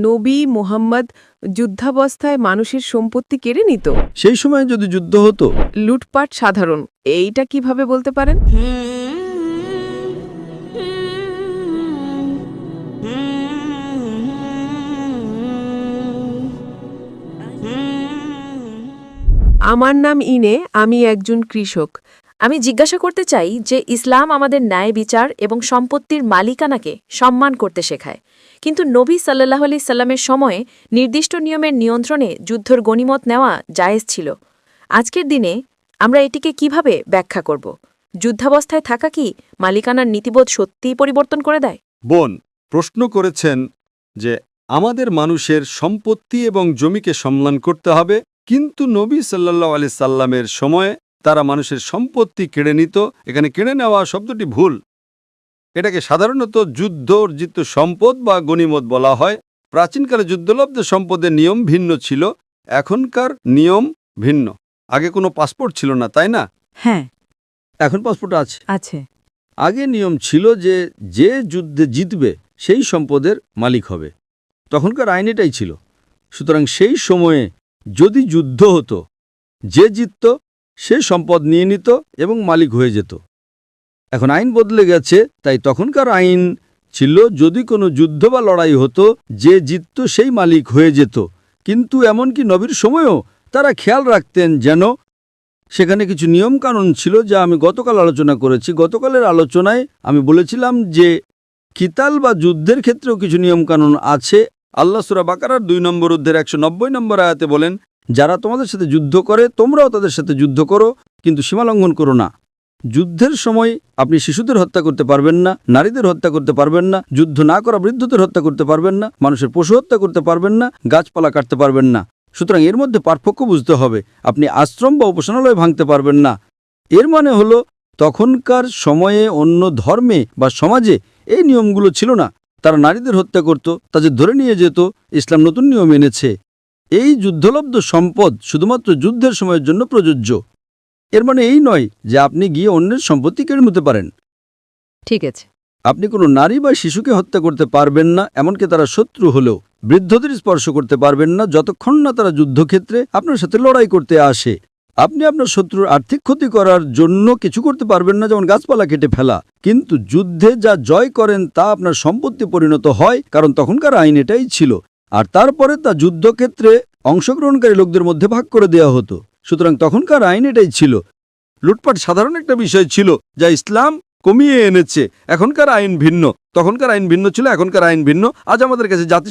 নবী মুহাম্মদ যুদ্ধাবস্থায় মানুষের সম্পত্তি কেড়ে নিত? সেই সময় যদি যুদ্ধ হতো, লুটপাট সাধারণ, এইটা কিভাবে বলতে পারেন? আমার নাম ইনে, আমি একজন কৃষক। আমি জিজ্ঞাসা করতে চাই যে ইসলাম আমাদের ন্যায় বিচার এবং সম্পত্তির মালিকানাকে সম্মান করতে শেখায়, কিন্তু নবী সাল্লাল্লাহু আলাইহি সাল্লামের সময়ে নির্দিষ্ট নিয়মের নিয়ন্ত্রণে যুদ্ধর গনিমত নেওয়া জায়েজ ছিল। আজকের দিনে আমরা এটিকে কিভাবে ব্যাখ্যা করব? যুদ্ধাবস্থায় থাকা কি মালিকানার নীতিবোধ সত্যিই পরিবর্তন করে দেয়? বোন প্রশ্ন করেছেন যে আমাদের মানুষের সম্পত্তি এবং জমিকে সম্মান করতে হবে, কিন্তু নবী সাল্লাল্লাহু আলাইহি সাল্লামের সময়ে তারা মানুষের সম্পত্তি কেড়ে নিত। এখানে কেড়ে নেওয়া শব্দটি ভুল। এটাকে সাধারণত যুদ্ধ অর্জিত সম্পদ বা গনিমত বলা হয়। প্রাচীনকালে যুদ্ধলব্ধ সম্পদের নিয়ম ভিন্ন ছিল, এখনকার নিয়ম ভিন্ন। আগে কোনো পাসপোর্ট ছিল না, তাই না? হ্যাঁ, এখন পাসপোর্ট আছে। আছে। আগে নিয়ম ছিল যে যে যুদ্ধে জিতবে সেই সম্পদের মালিক হবে। তখনকার আইন এটাই ছিল। সুতরাং সেই সময়ে যদি যুদ্ধ হতো, যে জিতত সে সম্পদ নিয়ে নিত এবং মালিক হয়ে যেত। এখন আইন বদলে গেছে, তাই তখনকার আইন ছিল যদি কোনো যুদ্ধ বা লড়াই হতো, যে জিতত সেই মালিক হয়ে যেত। কিন্তু এমনকি নবীর সময়েও তারা খেয়াল রাখতেন যেন সেখানে কিছু নিয়মকানুন ছিল, যা আমি গতকাল আলোচনা করেছি। গতকালের আলোচনায় আমি বলেছিলাম যে কিতাল বা যুদ্ধের ক্ষেত্রেও কিছু নিয়মকানুন আছে। আল্লাহ সূরা বাকারার 2 নম্বর অধ্যায়ের 190 নম্বর আয়াতে বলেন, যারা তোমাদের সাথে যুদ্ধ করে তোমরাও তাদের সাথে যুদ্ধ করো, কিন্তু সীমালঙ্ঘন করো না। যুদ্ধের সময় আপনি শিশুদের হত্যা করতে পারবেন না, নারীদের হত্যা করতে পারবেন না, যুদ্ধ না করা বৃদ্ধদের হত্যা করতে পারবেন না, মানুষের পশু হত্যা করতে পারবেন না, গাছপালা কাটতে পারবেন না। সুতরাং এর মধ্যে পার্থক্য বুঝতে হবে। আপনি আশ্রম বা উপাসনালয় ভাঙতে পারবেন না। এর মানে হলো তখনকার সময়ে অন্য ধর্মে বা সমাজে এই নিয়মগুলো ছিল না। তারা নারীদের হত্যা করত, তাদের ধরে নিয়ে যেত। ইসলাম নতুন নিয়ম এনেছে। এই যুদ্ধলব্ধ সম্পদ শুধুমাত্র যুদ্ধের সময়ের জন্য প্রযোজ্য। এর মানে এই নয় যে আপনি গিয়ে অন্যের সম্পত্তি কেড়ে নিতে পারেন। ঠিক আছে। আপনি কোনো নারী বা শিশুকে হত্যা করতে পারবেন না, এমনকি তারা শত্রু হলেও। বৃদ্ধদের স্পর্শ করতে পারবেন না যতক্ষণ না তারা যুদ্ধক্ষেত্রে আপনার সাথে লড়াই করতে আসে। আপনি আপনার শত্রুর আর্থিক ক্ষতি করার জন্য কিছু করতে পারবেন না, যেমন গাছপালা কেটে ফেলা। কিন্তু যুদ্ধে যা জয় করেন তা আপনার সম্পত্তি পরিণত হয়, কারণ তখনকার আইন এটাই ছিল। আর তারপরে তা যুদ্ধক্ষেত্রে অংশগ্রহণকারী লোকদের মধ্যে ভাগ করে দেওয়া হতো। সুতরাং তখনকার আইন এটাই ছিল। লুটপাট সাধারণ একটা বিষয় ছিল যা ইসলাম কমিয়ে এনেছে। এখনকার আইন ভিন্ন, তখনকার আইন ভিন্ন ছিল, এখনকার আইন ভিন্ন। আজ আমাদের কাছে জাতি